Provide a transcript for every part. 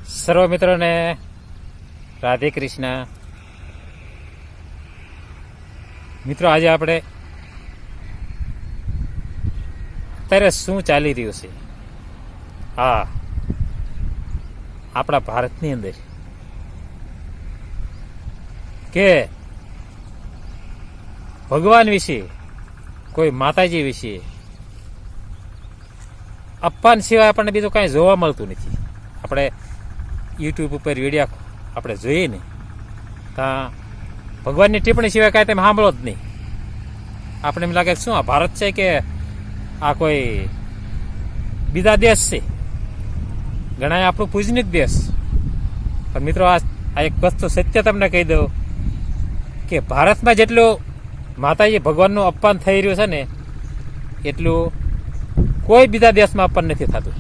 સર્વ મિત્રોને રાધે કૃષ્ણ. મિત્રો, આજે આપણે અત્યારે શું ચાલી રહ્યું છે આપણા ભારતની અંદર કે ભગવાન વિશે, કોઈ માતાજી વિશે અપમાન સિવાય આપણને બીજું કાંઈ જોવા મળતું નથી. આપણે યુટ્યુબ ઉપર વિડીયો આપણે જોઈએ ને ત્યાં ભગવાનની ટિપ્પણી સિવાય કાંઈ તમે સાંભળો જ નહીં. આપણે એમ લાગે શું આ ભારત છે કે આ કોઈ બીજા દેશ છે. ઘણા આપણું પૂજનીક દેશ. પણ મિત્રો, આ એક વસ્તુ સત્ય તમને કહી દઉં કે ભારતમાં જેટલું માતાજી ભગવાનનું અપમાન થઈ રહ્યું છે ને એટલું કોઈ બીજા દેશમાં અપમાન નથી થતું.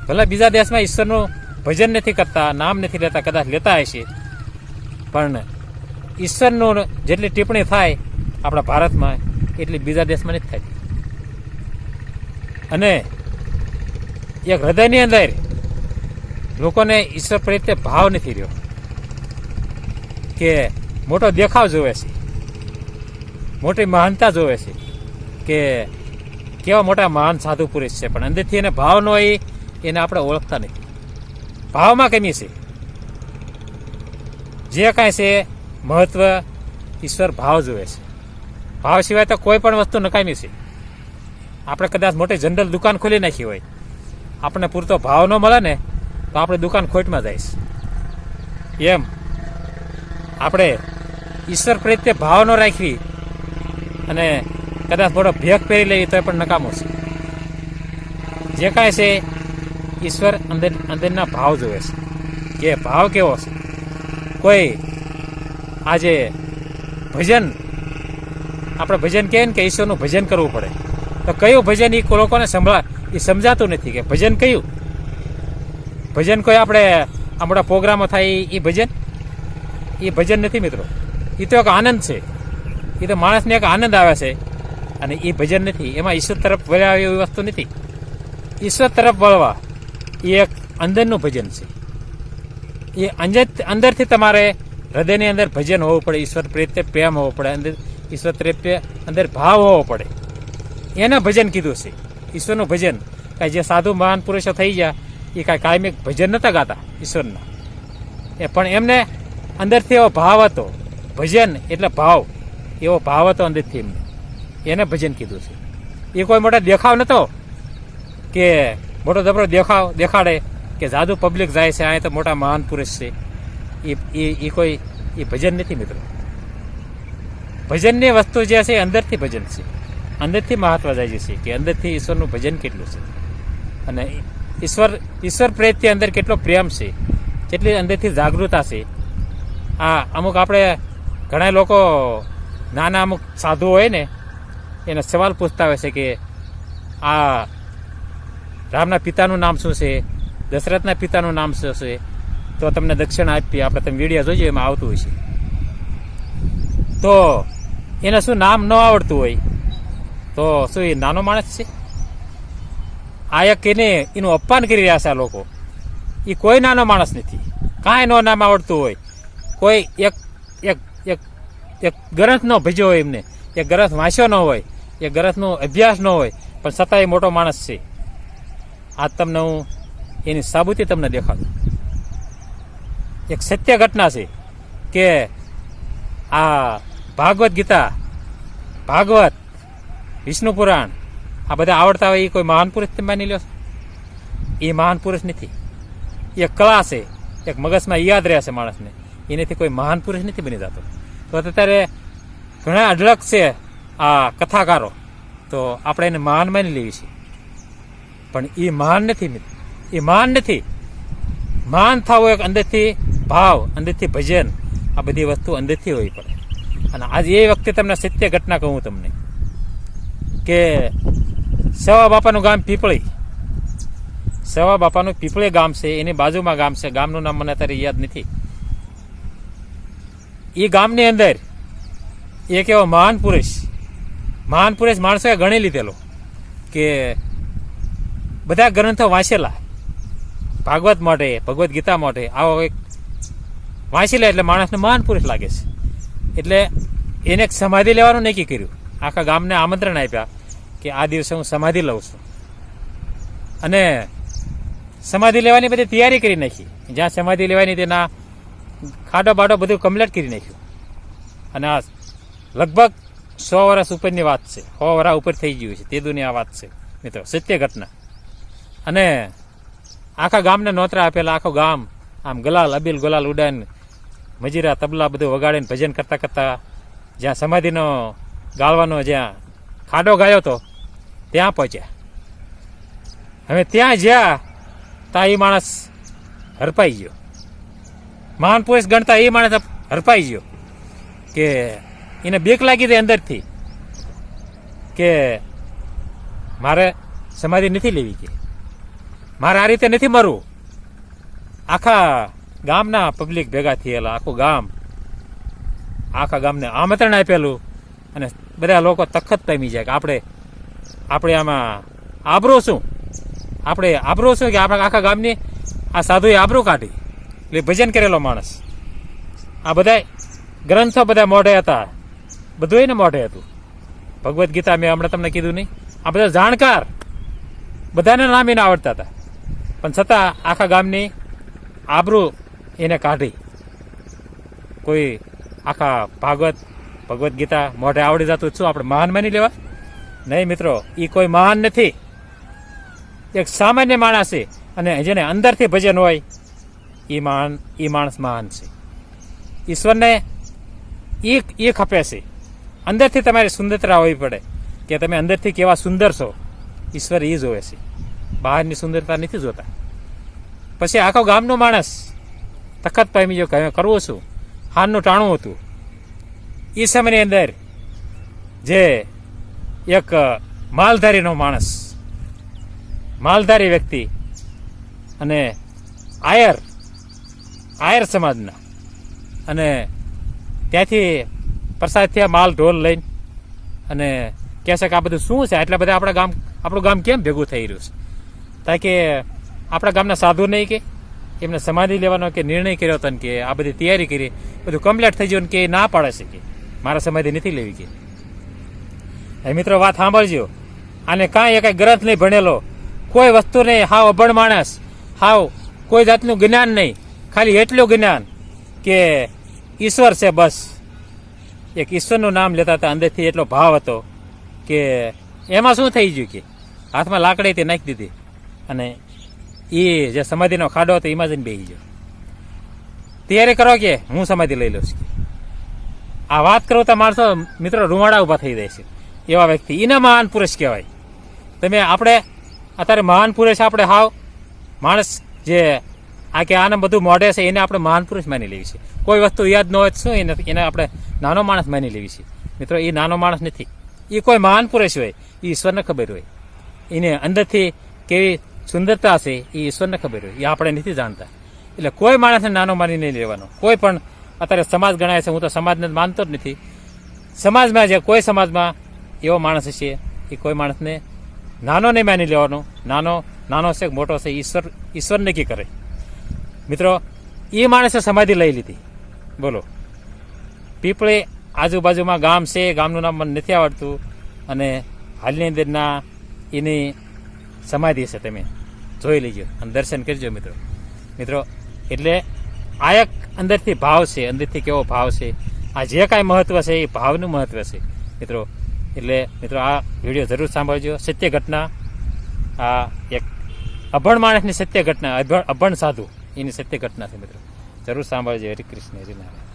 ભલે બીજા દેશમાં ઈશ્વરનું ભજન નથી કરતા, નામ નથી લેતા, કદાચ લેતા હશે, પણ ઈશ્વરનું જેટલી ટિપ્પણી થાય આપણા ભારતમાં એટલી બીજા દેશમાં નથી થતી. અને એક હૃદયની અંદર લોકોને ઈશ્વર પ્રત્યે ભાવ નથી રહ્યો કે મોટો દેખાવ જોવે છે, મોટી મહાનતા જોવે છે કે કેવા મોટા મહાન સાધુ પુરુષ છે, પણ અંદરથી એને ભાવ ન હોય એને આપણે ઓળખતા નથી. ભાવમાં કમી છે. જે કાંઈ છે મહત્વ ઈશ્વર ભાવ જોવે છે. ભાવ સિવાય તો કોઈ પણ વસ્તુ નકામી છે. આપણે કદાચ મોટી જનરલ દુકાન ખોલી નાખી હોય, આપણને પૂરતો ભાવ ન મળે ને તો આપણે દુકાન ખોટમાં જઈશ. એમ આપણે ઈશ્વર પ્રત્યે ભાવ ન રાખવી અને કદાચ મોટો ભેખ પહેરી લેવી તો પણ નકામો છે. જે કાંઈ છે ઈશ્વર અંદરના ભાવ જોવે છે કે ભાવ કેવો છે. કોઈ આજે ભજન, આપણે ભજન કહે ને કે ઈશ્વરનું ભજન કરવું પડે, તો કયું ભજન એ લોકોને એ સમજાતું નથી કે ભજન કયું ભજન. કોઈ આપણે આ મોટા પ્રોગ્રામો થાય એ ભજન નથી મિત્રો. એ તો એક આનંદ છે. એ તો માણસને એક આનંદ આવે છે અને એ ભજન નથી. એમાં ઈશ્વર તરફ વળ્યા એવી વસ્તુ નથી. ઈશ્વર તરફ વળવા એ એક અંદરનું ભજન છે. એ અંદરથી તમારે હૃદયની અંદર ભજન હોવું પડે. ઈશ્વર પ્રત્યે પ્રેમ હોવો પડે. ઈશ્વર પ્રત્યે અંદર ભાવ હોવો પડે. એને ભજન કીધું છે. ઈશ્વરનું ભજન કાંઈ જે સાધુ મહાન પુરુષો થઈ ગયા એ કાંઈ કાયમિક ભજન નહોતા ગાતા ઈશ્વરના. પણ એમને અંદરથી એવો ભાવ હતો. ભજન એટલે ભાવ. એવો ભાવ હતો અંદરથી એમને. એને ભજન કીધું છે. એ કોઈ મોટા દેખાવ નહોતો કે મોટો જબરો દેખાડે કે જાદુ પબ્લિક જાય છે, અહીંયા તો મોટા મહાન પુરુષ છે. એ કોઈ એ ભજન નથી મિત્રો. ભજનની વસ્તુ જે છે અંદરથી ભજન છે. અંદરથી મહત્વ જાય છે કે અંદરથી ઈશ્વરનું ભજન કેટલું છે અને ઈશ્વર પ્રત્યે અંદર કેટલો પ્રેમ છે, જેટલી અંદરથી જાગૃતતા છે. અમુક આપણે ઘણા લોકો નાના અમુક સાધુ હોય ને એને સવાલ પૂછતા હોય છે કે આ રામના પિતાનું નામ શું છે, દશરથના પિતાનું નામ શું છે, તો તમને દક્ષિણ આપીએ. આપણે તમે વિડીયો જોજો, એમાં આવતું હોય છે. તો એને શું નામ ન આવડતું હોય તો શું એ નાનો માણસ છે? આ એક એનું અપમાન કરી રહ્યા છે આ લોકો. એ કોઈ નાનો માણસ નથી. કાંઈ નો નામ આવડતું હોય, કોઈ એક ગ્રંથ ન ભજ્યો હોય, એમને એક ગ્રંથ વાંચ્યો ન હોય, એક ગ્રંથનો અભ્યાસ ન હોય, પણ છતાંય મોટો માણસ છે. આ તમને હું એની સાબુતી તમને દેખાડું. એક સત્ય ઘટના છે કે આ ભાગવત ગીતા, ભાગવત, વિષ્ણુ પુરાણ આ બધા આવડતા હોય એ કોઈ મહાન પુરુષ તમે માની લો? એ મહાન પુરુષ નથી. એ કળા છે, એક મગજમાં યાદ રહે છે માણસને. એનાથી કોઈ મહાન પુરુષ નથી બની જતો. તો અત્યારે ઘણા અઢળક છે આ કથાકારો, તો આપણે એને મહાન માની લેવી છે. પણ એ મહાન નથી. એ મહાન નથી. મહાન થવું એક અંદરથી ભાવ, અંદરથી ભજન, આ બધી વસ્તુ અંદરથી હોવી પડે. અને આજે એ વખતે તમને સત્ય ઘટના કહું તમને કે સેવા બાપાનું ગામ પીપળી, સેવા બાપાનું પીપળી ગામ છે, એની બાજુમાં ગામ છે. ગામનું નામ મને અત્યારે યાદ નથી. એ ગામની અંદર એક એવો મહાન પુરુષ માણસોએ ગણી લીધેલો કે બધા ગ્રંથો વાંચેલા, ભાગવત માટે ભગવદ્ ગીતા માટે આવો એક વાંચી લે એટલે માણસને મહાન પુરુષ લાગે છે. એટલે એને એક સમાધિ લેવાનું નક્કી કર્યું. આખા ગામને આમંત્રણ આપ્યા કે આ દિવસે હું સમાધિ લઉં છું. અને સમાધિ લેવાની બધી તૈયારી કરી નાખી. જ્યાં સમાધિ લેવાની તેના ખાડો બાડો બધું કમ્પ્લીટ કરી નાખ્યું. અને આ લગભગ 100 વર્ષ ઉપરની વાત છે. 100 વર્ષ ઉપર થઈ ગયું છે. તે દુનિયા વાત છે મિત્રો, સત્ય ઘટના. અને આખા ગામને નોતરા આપેલા. આખું ગામ આમ ગલાલ અબીલ ગુલાલ ઉડાન મજીરા તબલા બધું વગાડીને ભજન કરતા કરતા જ્યાં સમાધિનો ગાળવાનો જ્યાં ખાડો ગાયો હતો ત્યાં પહોંચ્યા. હવે ત્યાં જ્યાં તા એ માણસ હરપાઈ ગયો. મહાન પુરુષ ગણતા એ માણસ હરપાઈ ગયો કે એને બીક લાગી દે અંદરથી કે મારે સમાધિ નથી લેવી, કે મારે આ રીતે નથી મરવું. આખા ગામના પબ્લિક ભેગા થયેલા, આખું ગામ આખા ગામને આમંત્રણ આપેલું. અને બધા લોકો તખત પામી જાય કે આપણે આમાં આબરૂ શું, આપણે આબરૂ શું કે આપણા આખા ગામની આ સાધુએ આબરૂ કાઢી. એટલે ભજન કરેલો માણસ. આ બધા ગ્રંથો બધા મોઢે હતા, બધું એને મોઢે હતું. ભગવદ્ ગીતા મેં હમણાં તમને કીધું નહીં, આ બધા જાણકાર બધાને નામ એને આવડતા હતા. પણ છતાં આખા ગામની આબરૂ એને કાઢી. કોઈ આખા ભગવદ્ ગીતા મોઢે આવડી જતું શું આપણે મહાન માની લેવા? નહીં મિત્રો, એ કોઈ મહાન નથી. એક સામાન્ય માણસ છે. અને જેને અંદરથી ભજન હોય એ માણસ મહાન છે. ઈશ્વરને એ ખપે છે. અંદરથી તમારી સુંદરતા હોવી પડે કે તમે અંદરથી કેવા સુંદર છો. ઈશ્વર એ જોવે છે, બહારની સુંદરતા નથી જોતા. પછી આખો ગામનો માણસ તખત પામી ગયો કે કરવું શું. હાનનું ટાણું હતું. એ સમયની અંદર જે એક માલધારીનો માણસ, માલધારી વ્યક્તિ અને આયર સમાજના, અને ત્યાંથી પ્રસાદ થયા માલ ઢોલ લઈને, અને કહે છે કે આ બધું શું છે, એટલા બધા આપણું ગામ કેમ ભેગું થઈ રહ્યું છે? તાકે આપણા ગામના સાધુ નહીં કે એમને સમાધિ લેવાનો કે નિર્ણય કર્યો હતો ને કે આ બધી તૈયારી કરી, બધું કમ્પ્લીટ થઈ ગયું ને કે ના પાડે છે કે મારા સમાધિ નથી લેવી. કે એ મિત્રો વાત સાંભળજો. આને કાંઈ ગ્રંથ નહીં ભણેલો, કોઈ વસ્તુ નહીં, હાવ અભણ માણસ, હાવ કોઈ જાતનું જ્ઞાન નહીં, ખાલી એટલું જ્ઞાન કે ઈશ્વર છે બસ. એક ઈશ્વરનું નામ લેતા હતા, અંદરથી એટલો ભાવ હતો કે એમાં શું થઈ ગયું કે હાથમાં લાકડી તે નાખી દીધી અને એ જે સમાધિનો ખાડો હતો એમાં જઈને બેસી ગયો. તૈયારી કરો કે હું સમાધિ લઈ લઉં છું. આ વાત કરો તો માણસો મિત્રો રૂવાડા ઊભા થઈ જાય છે. એવા વ્યક્તિ એને મહાન પુરુષ કહેવાય. તમે આપણે અત્યારે મહાન પુરુષ આપણે હાવ માણસ જે આ કે આને બધું મોઢે છે એને આપણે મહાન પુરુષ માની લેવી છે. કોઈ વસ્તુ યાદ ન હોય શું એને આપણે નાનો માણસ માની લેવી છે. મિત્રો એ નાનો માણસ નથી, એ કોઈ મહાન પુરુષ હોય, એ ઈશ્વરને ખબર હોય. એને અંદરથી કેવી સુંદરતા છે એ ઈશ્વરને ખબર હોય, એ આપણે નથી જાણતા. એટલે કોઈ માણસને નાનો માની નહીં લેવાનો. કોઈ પણ અત્યારે સમાજ ગણાય છે, હું તો સમાજને માનતો જ નથી. સમાજમાં જે કોઈ સમાજમાં એવો માણસ છે એ કોઈ માણસને નાનો નહીં માની લેવાનો. નાનો છે મોટો છે ઈશ્વર નક્કી કરે. મિત્રો એ માણસે સમાધિ લઈ લીધી. બોલો, પીપળી આજુબાજુમાં ગામ છે, ગામનું નામ મને નથી આવડતું, અને હાલની અંદરના એની સમાધિ છે, તમે જોઈ લેજો અને દર્શન કરજો મિત્રો. એટલે આ એક અંદરથી ભાવ છે, અંદરથી કેવો ભાવ છે, આ જે કાંઈ મહત્વ છે એ ભાવનું મહત્વ છે મિત્રો. એટલે મિત્રો આ વિડીયો જરૂર સાંભળજો. સત્ય ઘટના, આ એક અભણ માણસની સત્ય ઘટના, અભણ સાધુ એની સત્ય ઘટના છે મિત્રો. જરૂર સાંભળજો. હરે કૃષ્ણ, હરે નારાયણ.